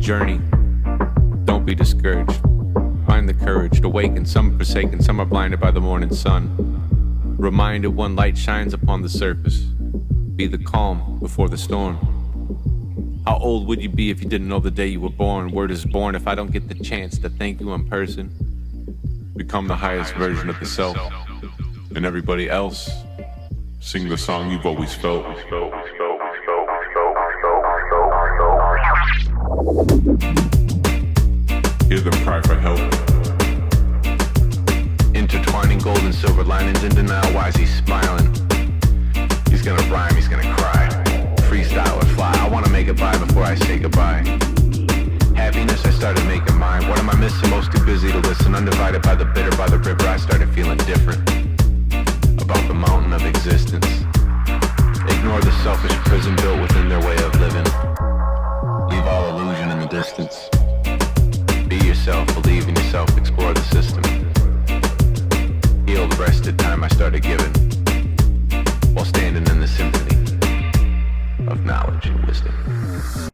journey. Don't be discouraged. Find the courage to waken. Some are forsaken, some are blinded by the morning sun. Reminded one light shines upon the surface. Be the calm before the storm. How old would you be if you didn't know the day you were born? Word is born if I don't get the chance to thank you in person. Become the highest version of the self. And everybody else, sing the song you've always felt. Hear them cry for help. Intertwining gold and silver linings in denial. Why is he smiling? He's gonna rhyme, he's gonna cry. Freestyle or fly. I wanna make it by before I say goodbye. Happiness, I started making mine. What am I missing? Most too busy to listen. Undivided by the bitter, by the river. I started feeling different about the mountain of existence. Ignore the selfish prison built within their way of living. Leave all illusion in the distance. Be yourself, believe in yourself, explore the system. Heal the rested time I started giving, while standing in the symphony of knowledge and wisdom.